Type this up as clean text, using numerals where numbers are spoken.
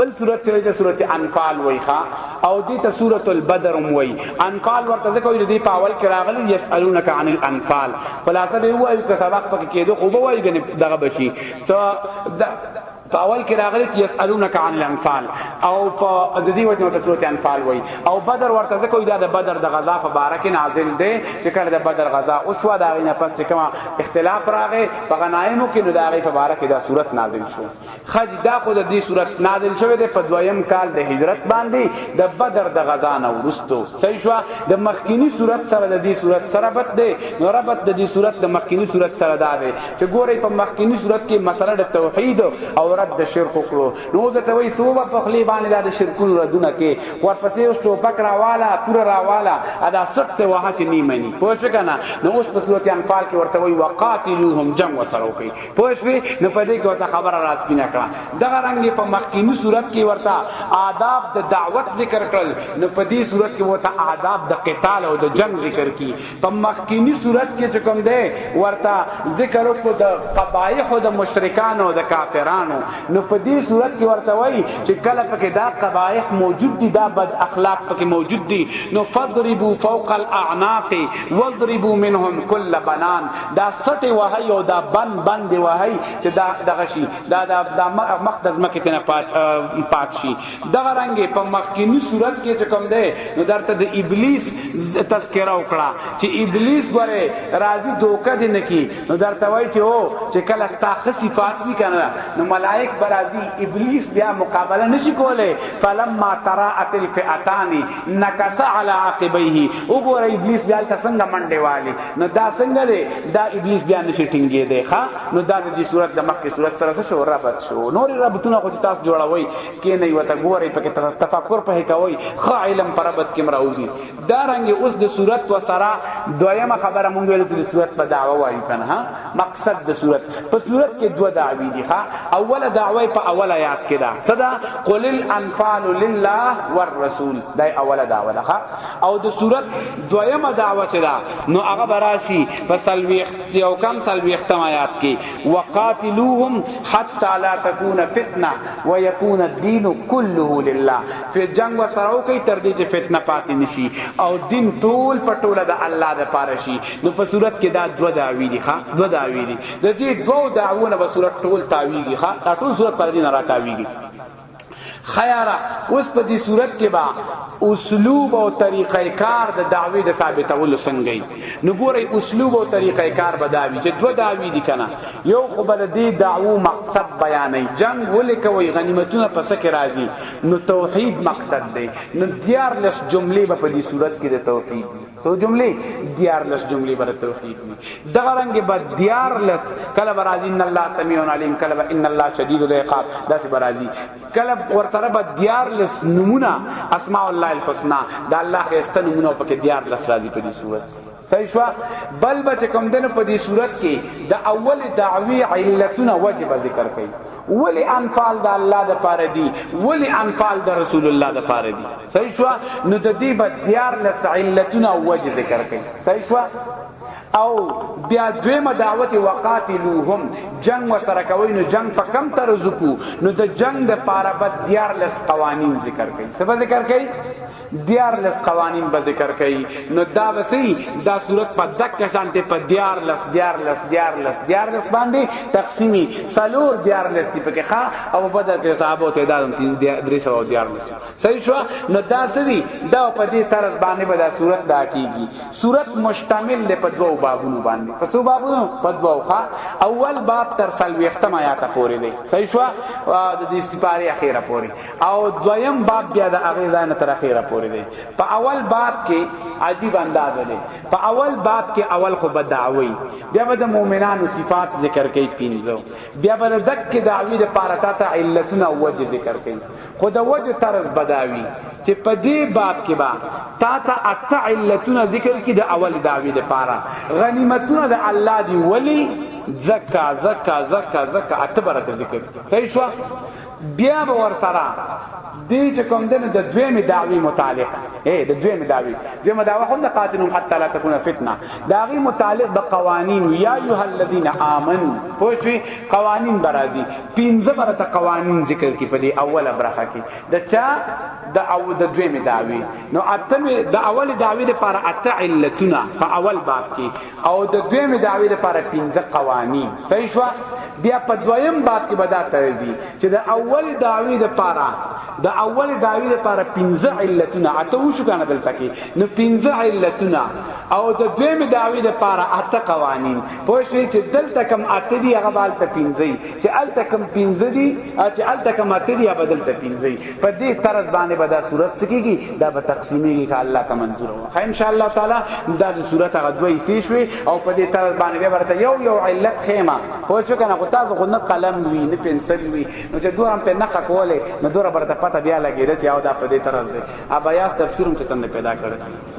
بل سورت چه سورت انفال وای ښا او دې ته سورۃ البدر وای انفال ورته ځکه دې په اول کې راغلی یسالونک عن الانفال خلاصه به وایو که سبق پکې کېدو خو به وایي غنه دغه بشي ته اول کې راغلی یسالونک عن الانفال او په د دې وجه ته سورۃ انفال وای او بدر ورته ځکه دا د بدر د غزا په باره کې نازل دی چې کله د بدر غزا او شو دا نه پس چې کوم اختلاف راغی په غنایمو کې نو دا غي په باره کې دا سورۃ نازل شو خج دا خو د دې سورۃ نازل شوه د په دویم کال د هجرت باندې د بدر د غزا نه ورستو صحیح شو د مخکینی سورۃ سره د دې سورۃ سره ربط دی نو ربط د دې سورۃ د مخکینی سورۃ سره دا دی چې ګورې په مخکینی سورۃ کې مسله د توحید او رد د شرک کړو نو د توي سوبه په خلی باندې د شرکونو ردونه کې ورپسې اوس ټوپک راواله تور راواله ادا سټ څه واه چې نیمني پوه شو کنه نو اوس په سورۃ انفال کې ورته وی وقاتلوهم جنگ وسره کوي پوه شو نو په دې کې ورته خبره راسپینه کړه دغه رنګ په مخکینی سورۃ کې ورته آداب د دعوت ذکر کړل نو په دې سورۃ کې ورته آداب د قتال او د جنگ ذکر کړي په مخکینی سورۃ کې چې کوم دی ورته ذکر وکړو د قبایح او د مشرکانو او د کافرانو نو په دې صورت کې ورته وایي چې کله پکې دا قبایح موجود دي دا بد اخلاق پکې موجود دي نو فضربوا فوق الاعناق واضربوا منهم كل بنان دا سټي وهي او دا بند وهي چې دا دغه شي دا مقدس مکه ته پاک شي دغه رنګ په مخکینی صورت کې چې کوم دی نو درته د ابلیس تذکرہ وکړه چې ابلیس ګوره راضي دوکه دي نکی نو درته وایي چې او چې کله تا صفات دي کنه نو ملائک برازی ابلیس بیا مقابله نشي کوله فلما تراءت الفئتان نكس على عقبيه وګوره ابلیس بیا څنګه منډه والی نو دا څنګه دی دا ابلیس بیا نشي ټینګې دی ښا نو دا د دې صورت د مخکې صورت سره شو ربط شو نور ربطونه خو تاسو جوړوي کې نه وته ګوري پکې تفکر په کوي خ علم پر ربط کې مراوزی دا رنګ اوس د صورت و سره دویمه خبره مونږ ویل چې د صورت په دعوه وایي کنه ها مقصد د صورت په صورت کې دوه دعوی دي ښا اول دعوی په اول آیات کې دا صدا قل الانفال لله والرسول دا اول دعوه ده او د صورت دویمه دعوه چې دا نو هغه براشي په سلويخت یو کم سلويختم آیات کې وقاتلوهم حتى لا تكون فتنه ويكون الدين كله لله په جنگ وسره کوي تر دې چې فتنه پاتې نشي او دین ټول پټوله د الله د پاره شي نو په صورت کې دا دوه دعوی دي ښا دوه دعوی دي د دې دوه دعوونه په صورت ټول تاویږي ښا دا ټول صورت پر دې نه راکاویږي خیارا اوس په دې صورت کې با اسلوب او طریقې کار د دعوی د ثابتولو څنګه نو ګورئ اسلوب او طریقې کار بداوی چې دوه دعوی دي کنه یو خو بل دې دعوو مقصد بیانې جنگ ولې کوي غنیمتونه پس کې راځي نو توحید مقصد دی نو دیار لس جملې په دې صورت کې د توحید سو جملې دیار لس جملې بر توحید می دغه رنگ به دیار لس کله برازي ان الله سميع عليم کله ان الله شديد العقاب داسې برازي کله ورته به دیار لس نمونه اسماء الله الحسنا دا الله خسته نمونه په کې دیار لس راځي په دې صورت صحیح شو بل بچ کوم دنه په دې صورت کې د اول دعوی علتونه واجب ذکر کړي ولی انفال د الله د پاره دی ولی انفال د رسول الله د پاره دی صحیح شو نو د دې په دیار لس علتونه واجب ذکر کړي صحیح شو او بیا دویمه دعوت وقاتلوهم جنگ وسره کوي نو جنگ په کم ترزکو نو د جنگ د پاره بد دیار لس قوانین ذکر کړي څه ذکر کړي دیار لس قوانین به ذکر کړي نو دا وسی دا صورت په دک شانته په دیار لس باندې تقسیمی سلور دیار لس تی په ښه او بدر کې صحابه ته دا درې سو دیار لس صحیح شو نو دا سدي دا په دې طرز باندې به دا صورت دا کیږي صورت مشتمل ده په دوه بابونو باندې په سو بابونو په دوه ښه اول باب تر سلويختم آیات پورې دی صحیح شو د دې سپاره اخیره پورې او دویم باب بیا د هغه ځای تر اخیره پورې په اول باب کې عجیب انداز دی په اول باب کې اول خو بدعوی بیا د مؤمنانو صفات ذکر کوي پینځو بیا بل دک دعوی د پاره تا علتونه وجه ذکر کوي خو د وجه طرز بداوی چې په دې باب کې با تا ات علتونه ذکر کی د اول دعوی د پاره غنیمتونه د الله دی ولی زکا اتبرت ذکر صحیح شو بیا به ور سره دې چې کوم دنه د دویمه دعوی متعلق د دویمه دعوی هم د قاتلون حتی لا تكون فتنه داغي متعلق د قوانین یا ایها الذین آمنوا پوښوي قوانین برازي پنځه برته قوانین ذکر کی په دې اوله برخه کې د چا د دویمه دعوی نو اتمه د اول دعوی لپاره اته علتونه په اول باب کې او د دویمه دعوی لپاره پنځه قوانین صحیح شو بیا په دویم باب کې بدا ترځي چې د اول دعوی لپاره پنځه علتونه اته وشو کنه دلته کې نو پنځه علتونه او د دویمه دعوی لپاره اته قوانین پوښتنه چې دلته کم اته دي هغه بالته پنځه چې الته کم پنځه دي چې الته کم اته دي بدلته پنځه په دې طرز باندې بدا صورت سکیږي دا به تقسیمېږي که الله ته منظور وي ان شاء الله تعالی دا د صورت هغه دوی سي شوي او په دې طرز باندې ورته یو علت خیمه پوښتنه کنه خو تاسو خو نه قلم وی نه پنسل وی نو چې دورم په نخ کوله نو دوره برته پته بیا لګیږي چې او دا په دې طرز دی ابا یاس تفسیرم چې تنه پیدا کړی